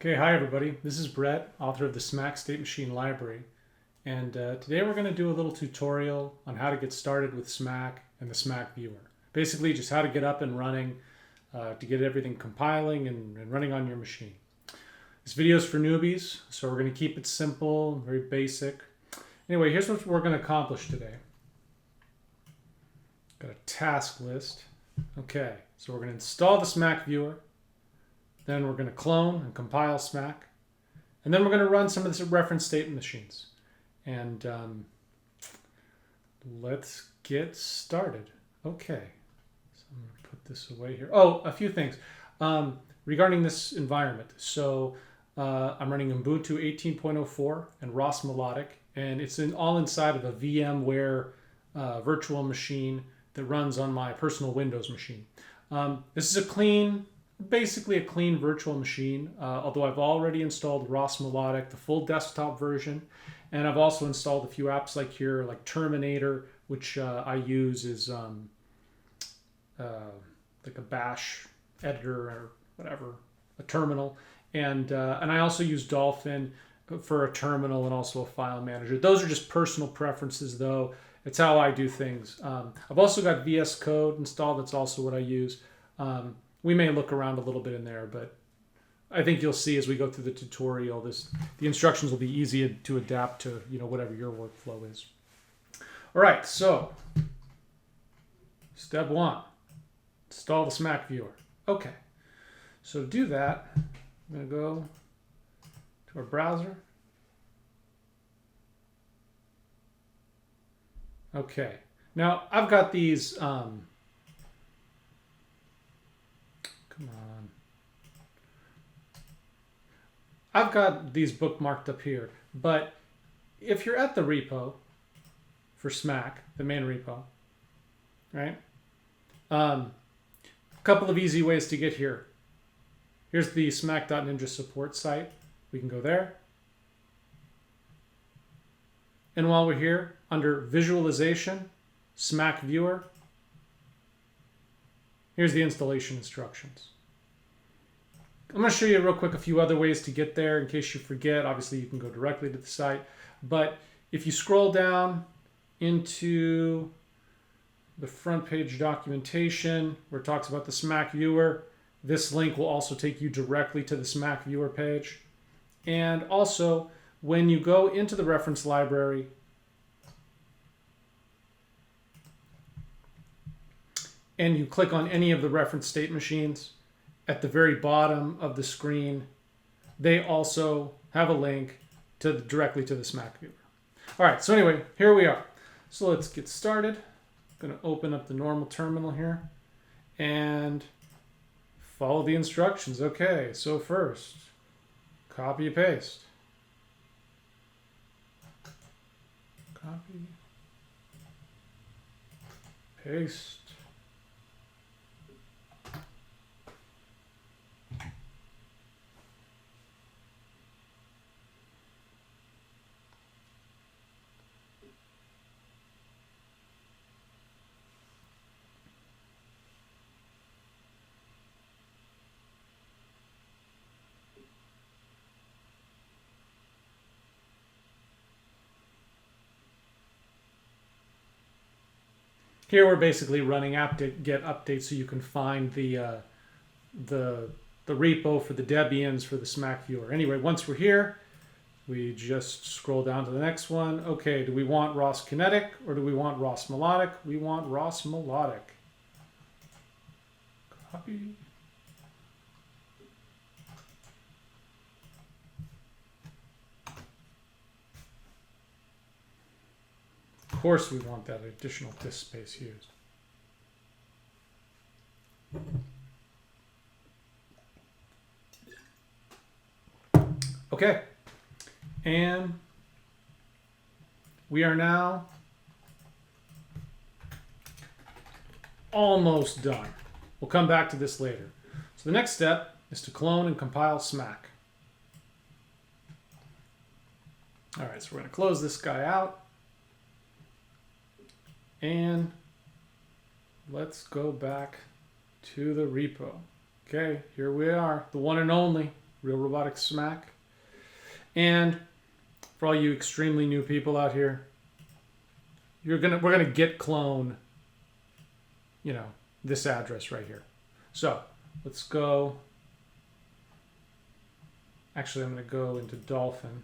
Okay, hi everybody. This is Brett, author of the SMACC State Machine Library. And today we're going to do a little tutorial on how to get started with SMACC and the SMACC viewer. Basically, just how to get up and running to get everything compiling and running on your machine. This video is for newbies, so we're going to keep it simple, very basic. Anyway, here's what we're going to accomplish today. Got a task list. Okay, so we're going to install the SMACC viewer. Then we're going to clone and compile SMACC. And then we're going to run some of the reference statement machines. And let's get started. Okay, so I'm going to put this away here. Oh, a few things regarding this environment. So I'm running Ubuntu 18.04 and ROS Melodic. And it's all inside of a VMware virtual machine that runs on my personal Windows machine. This is basically a clean virtual machine, although I've already installed ROS Melodic, the full desktop version, and I've also installed a few apps like here, like Terminator, which I use as like a bash editor or whatever, a terminal, and I also use Dolphin for a terminal and also a file manager. Those are just personal preferences, though. It's how I do things. I've also got VS Code installed. That's also what I use. We may look around a little bit in there, but I think you'll see as we go through the tutorial, the instructions will be easy to adapt to, whatever your workflow is. All right, so step one, install the SMACC viewer. Okay, so to do that, I'm going to go to our browser. Okay, now I've got these. Come on. I've got these bookmarked up here, but if you're at the repo for SMACC, the main repo, right? A couple of easy ways to get here. Here's the SMACC.ninja support site. We can go there. And while we're here, under Visualization, SMACC Viewer, here's the installation instructions. I'm going to show you real quick a few other ways to get there in case you forget. Obviously, you can go directly to the site. But if you scroll down into the front page documentation where it talks about the SMACC viewer, this link will also take you directly to the SMACC viewer page. And also, when you go into the reference library, and you click on any of the reference state machines, at the very bottom of the screen, they also have a link directly to the SMACC viewer. All right, so anyway, here we are. So let's get started. I'm going to open up the normal terminal here and follow the instructions. Okay, so first, copy, paste. Copy, paste. Here we're basically running apt-get updates so you can find the repo for the Debians for the SMACC viewer. Anyway, once we're here, we just scroll down to the next one. Okay, do we want ROS Kinetic or do we want ROS Melodic? We want ROS Melodic. Copy. Of course we want that additional disk space used. Okay, and we are now almost done. We'll come back to this later. So the next step is to clone and compile SMACC. All right, so we're going to close this guy out. And let's go back to the repo. Okay, here we are, the one and only. Real Robotic SMACC. And for all you extremely new people out here, we're gonna git clone, this address right here. So let's go. Actually, I'm gonna go into Dolphin,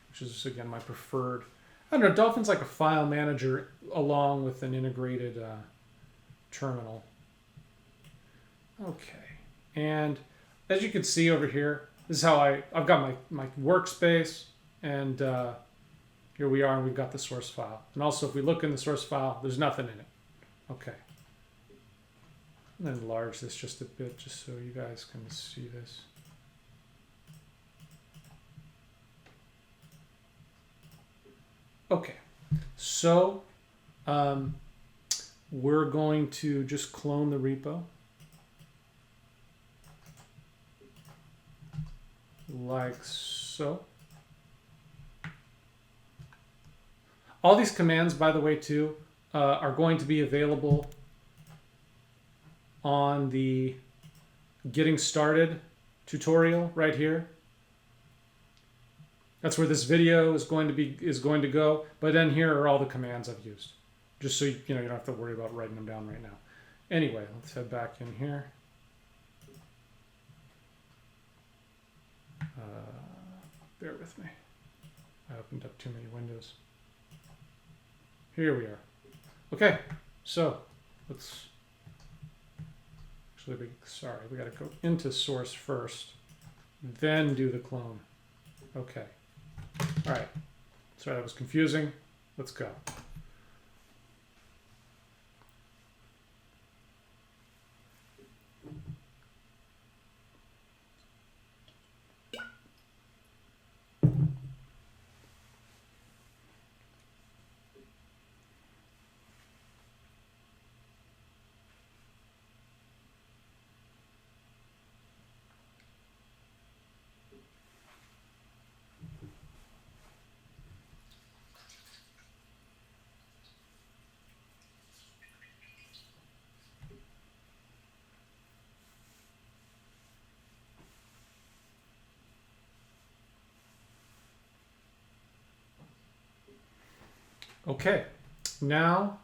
which is again my preferred. I don't know. Dolphin's like a file manager along with an integrated terminal. Okay, and as you can see over here, this is how I've got my workspace, and here we are, and we've got the source file. And also, if we look in the source file, there's nothing in it. Okay. I'm going to enlarge this just a bit, just so you guys can see this. Okay, so we're going to just clone the repo. Like so. All these commands, by the way, too, are going to be available on the Getting Started tutorial right here. That's where this video is going to go. But then here are all the commands I've used, just so you don't have to worry about writing them down right now. Anyway, let's head back in here. Bear with me. I opened up too many windows. Here we are. Okay, so let's actually we got to go into source first, then do the clone. Okay. All right. Sorry, that was confusing. Let's go. Okay, now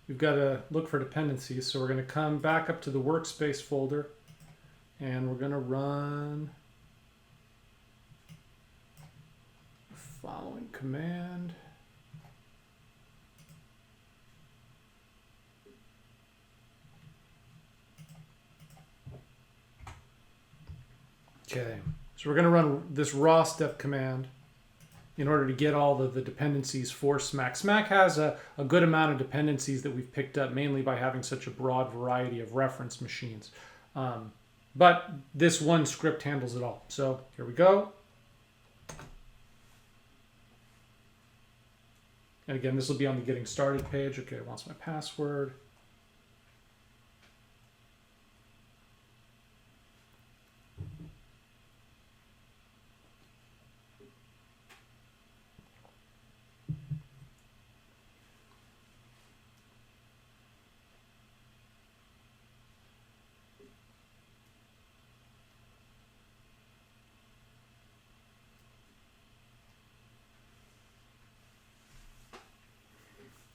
we've got to look for dependencies. So we're going to come back up to the workspace folder, and we're going to run the following command. Okay, so we're going to run this raw step command in order to get all the dependencies for SMACC. SMACC has a good amount of dependencies that we've picked up mainly by having such a broad variety of reference machines. But this one script handles it all. So here we go. And again, this will be on the Getting Started page. Okay, it wants my password.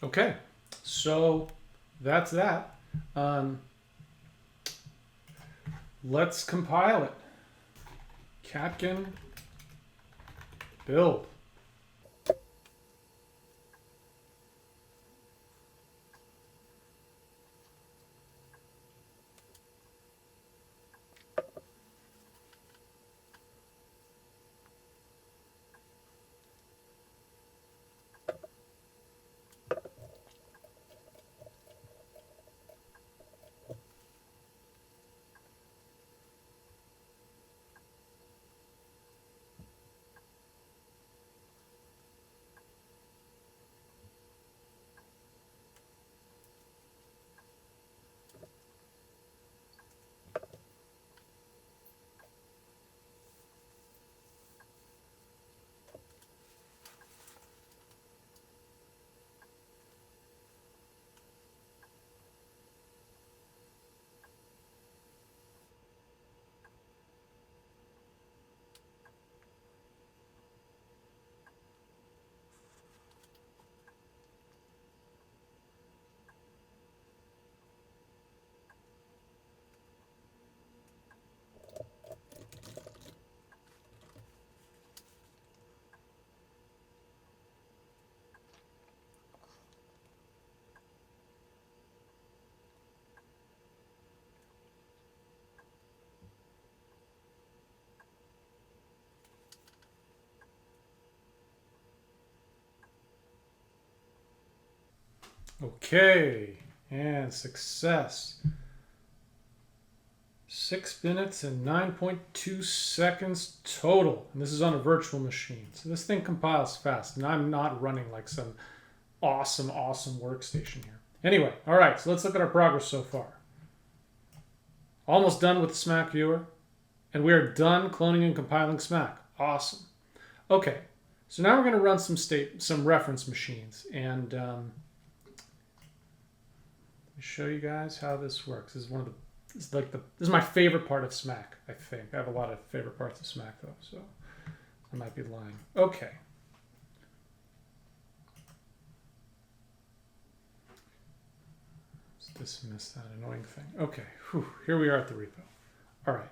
Okay, so that's that. Let's compile it. Catkin build. Okay, and success. 6 minutes and 9.2 seconds total. And this is on a virtual machine. So this thing compiles fast. And I'm not running like some awesome workstation here. Anyway, all right, so let's look at our progress so far. Almost done with the SMACC viewer. And we are done cloning and compiling SMACC. Awesome. Okay, so now we're going to run some reference machines. And let me show you guys how this works. This is this is my favorite part of SMACC, I think. I have a lot of favorite parts of SMACC though, so I might be lying. Okay. Let's dismiss that annoying thing. Okay, whew, here we are at the repo. All right.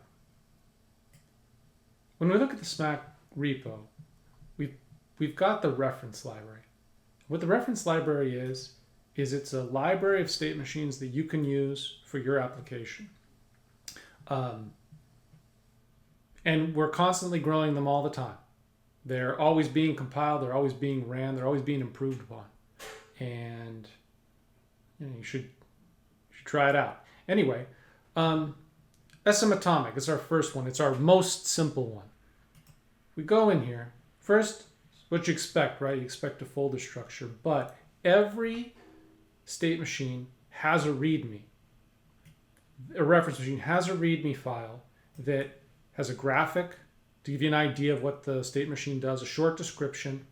When we look at the SMACC repo, we've got the reference library. What the reference library is it's a library of state machines that you can use for your application. And we're constantly growing them all the time. They're always being compiled, they're always being ran, they're always being improved upon. And you should try it out. Anyway, SM Atomic is our first one. It's our most simple one. We go in here. First, what you expect, right? You expect a folder structure, but every state machine has a README. A reference machine has a README file that has a graphic to give you an idea of what the state machine does, a short description,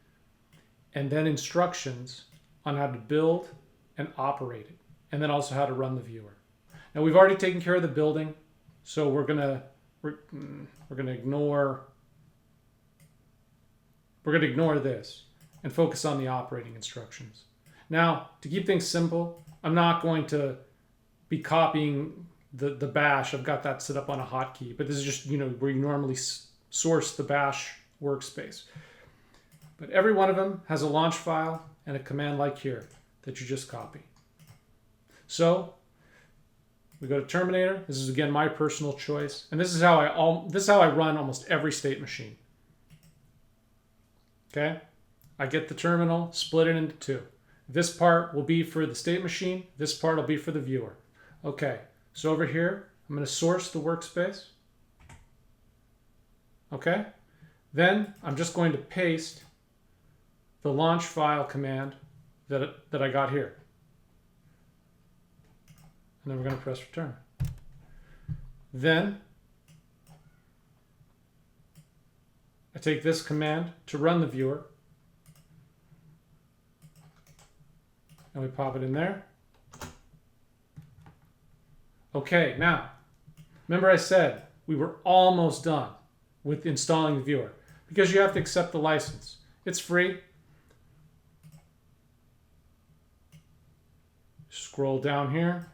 and then instructions on how to build and operate it, and then also how to run the viewer. Now we've already taken care of the building, so we're gonna ignore this and focus on the operating instructions. Now, to keep things simple, I'm not going to be copying the bash. I've got that set up on a hotkey, but this is just where you normally source the bash workspace. But every one of them has a launch file and a command like here that you just copy. So we go to Terminator. This is again my personal choice, and this is how I run almost every state machine. Okay, I get the terminal, split it into two. This part will be for the state machine. This part will be for the viewer. Okay, so over here, I'm going to source the workspace. Okay, then I'm just going to paste the launch file command that I got here. And then we're going to press return. Then I take this command to run the viewer. And we pop it in there. Okay, now, remember I said we were almost done with installing the viewer because you have to accept the license. It's free. Scroll down here.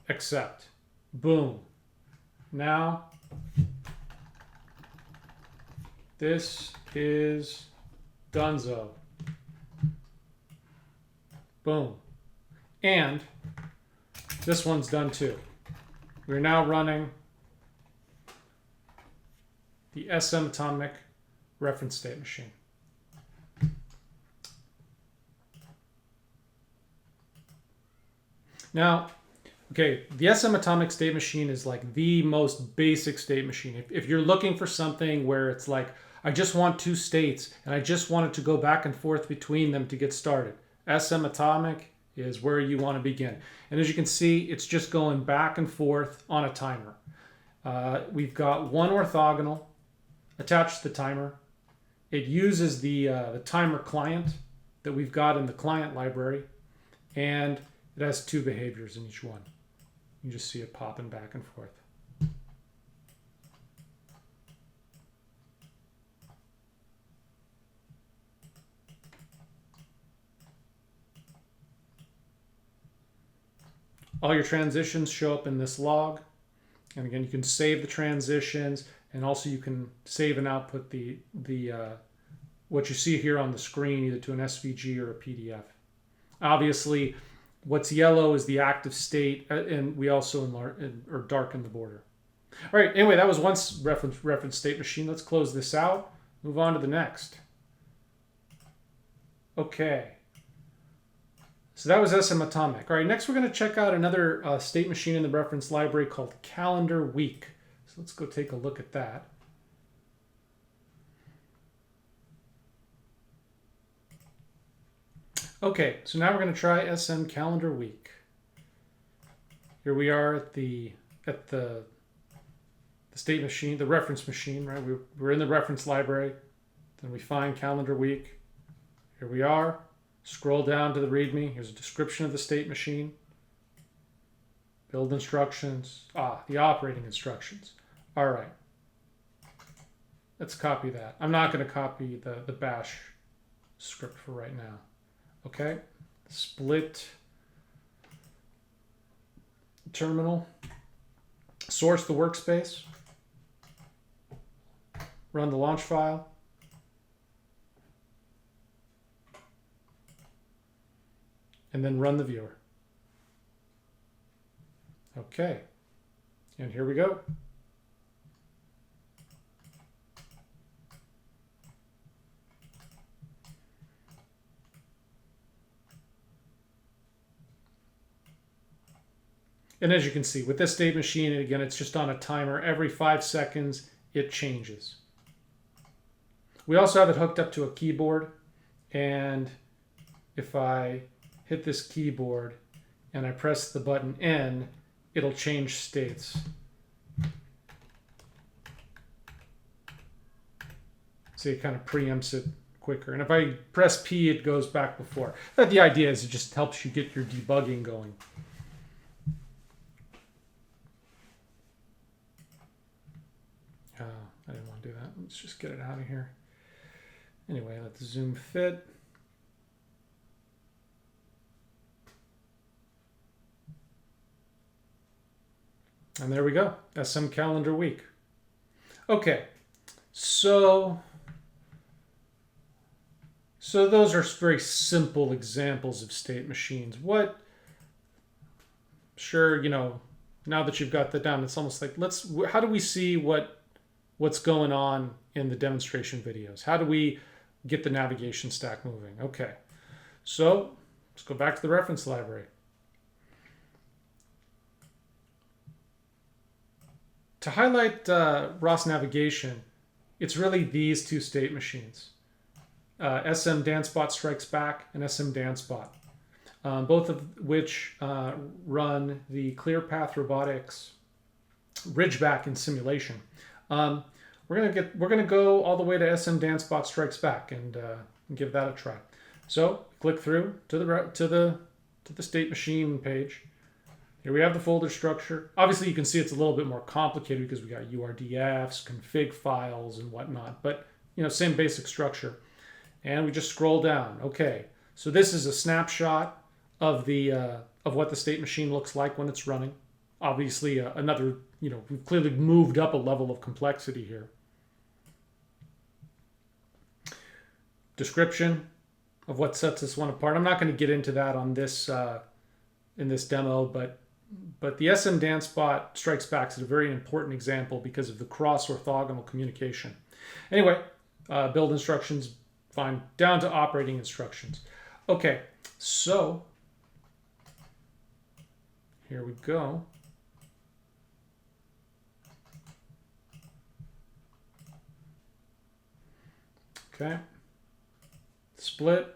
Accept. Boom. Now, this is Dunzo. Boom. And this one's done too. We're now running the SM Atomic reference state machine. Now, okay, the SM Atomic state machine is like the most basic state machine. If you're looking for something where it's like, I just want two states and I just want it to go back and forth between them to get started, SM Atomic is where you want to begin. And as you can see, it's just going back and forth on a timer. We've got one orthogonal attached to the timer. It uses the timer client that we've got in the client library, and it has two behaviors in each one. You just see it popping back and forth. All your transitions show up in this log. And again, you can save the transitions, and also you can save and output the what you see here on the screen either to an SVG or a PDF. Obviously, what's yellow is the active state, and we also darken the border. All right, anyway, that was one reference state machine. Let's close this out, move on to the next. Okay. So that was SM Atomic. All right, next we're going to check out another state machine in the reference library called Calendar Week. So let's go take a look at that. Okay, so now we're going to try SM Calendar Week. Here we are at the state machine, the reference machine, right? We're in the reference library. Then we find Calendar Week. Here we are. Scroll down to the README. Here's a description of the state machine. Build instructions. The operating instructions. All right. Let's copy that. I'm not going to copy the bash script for right now. Okay. Split terminal. Source the workspace. Run the launch file. And then run the viewer. Okay. And here we go. And as you can see, with this state machine, again, it's just on a timer. Every 5 seconds, it changes. We also have it hooked up to a keyboard. And if I hit this keyboard and I press the button N, it'll change states. So it kind of preempts it quicker. And if I press P, it goes back before. But the idea is it just helps you get your debugging going. I didn't want to do that. Let's just get it out of here. Anyway, let the zoom fit. And there we go. SM Calendar Week. Okay, so those are very simple examples of state machines. Sure, now that you've got that down, it's almost like how do we see what's going on in the demonstration videos? How do we get the navigation stack moving? Okay, so let's go back to the reference library. To highlight ROS navigation, it's really these two state machines, SM DanceBot Strikes Back and SM DanceBot, both of which run the ClearPath Robotics Ridgeback in simulation. We're gonna go all the way to SM DanceBot Strikes Back and give that a try. So click through to the state machine page. Here we have the folder structure. Obviously, you can see it's a little bit more complicated because we got URDFs, config files, and whatnot. But same basic structure. And we just scroll down. Okay, so this is a snapshot of what the state machine looks like when it's running. Obviously, we've clearly moved up a level of complexity here. Description of what sets this one apart. I'm not going to get into that on this in this demo, but the SM DanceBot Strikes Back is a very important example because of the cross-orthogonal communication. Anyway, build instructions, fine, down to operating instructions. Okay, so here we go. Okay, split.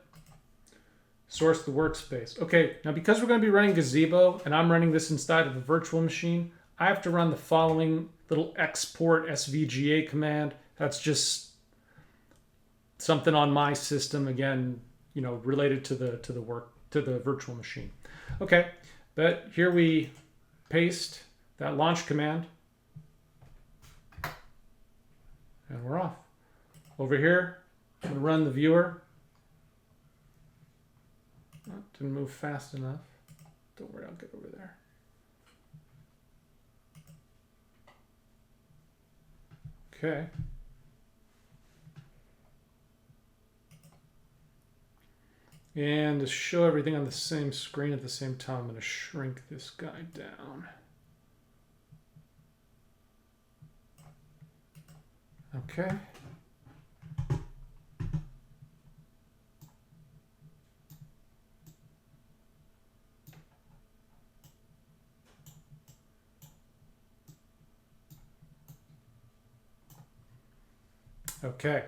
Source the workspace. Okay, now because we're going to be running Gazebo and I'm running this inside of a virtual machine, I have to run the following little export SVGA command. That's just something on my system, again, related to the virtual machine. Okay, but here we paste that launch command and we're off. Over here, I'm going to run the viewer. Didn't move fast enough. Don't worry, I'll get over there. Okay. And to show everything on the same screen at the same time, I'm going to shrink this guy down. Okay. Okay.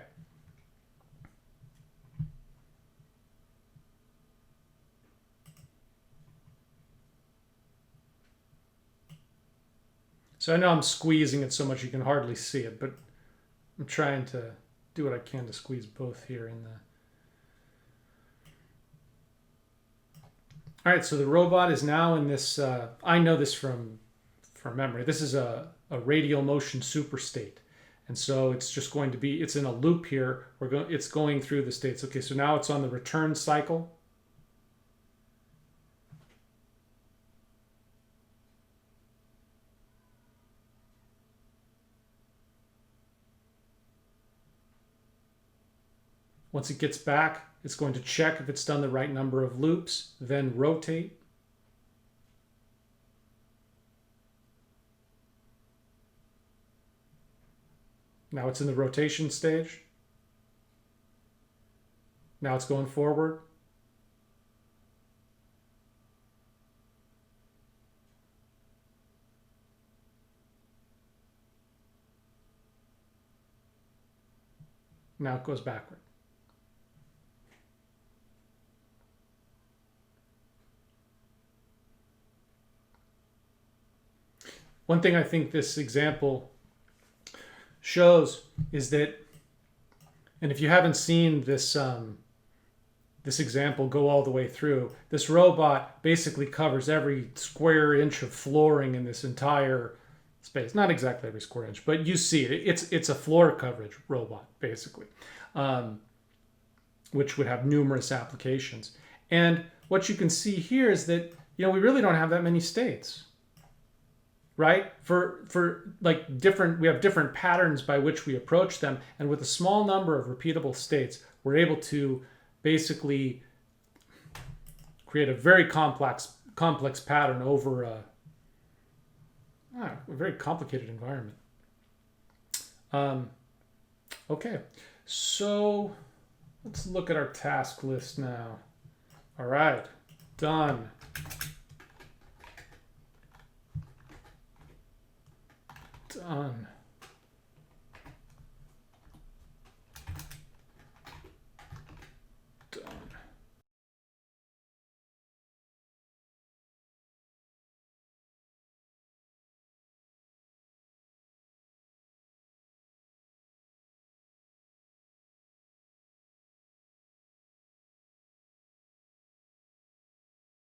So I know I'm squeezing it so much you can hardly see it, but I'm trying to do what I can to squeeze both here in the... All right, so the robot is now in this, I know this from memory. This is a radial motion superstate. And so it's just going to be, it's in a loop here. It's going through the states. Okay, so now it's on the return cycle. Once it gets back, it's going to check if it's done the right number of loops, then rotate. Now it's in the rotation stage. Now it's going forward. Now it goes backward. One thing I think this example shows is that, and if you haven't seen this this example go all the way through, this robot basically covers every square inch of flooring in this entire space. Not exactly every square inch, but you see it. It's a floor coverage robot, basically, which would have numerous applications. And what you can see here is that, you know, we really don't have that many states. Right? For like different, we have different patterns by which we approach them, and with a small number of repeatable states, we're able to basically create a very complex pattern over a very complicated environment. Okay, so let's look at our task list now. All right, done. Done.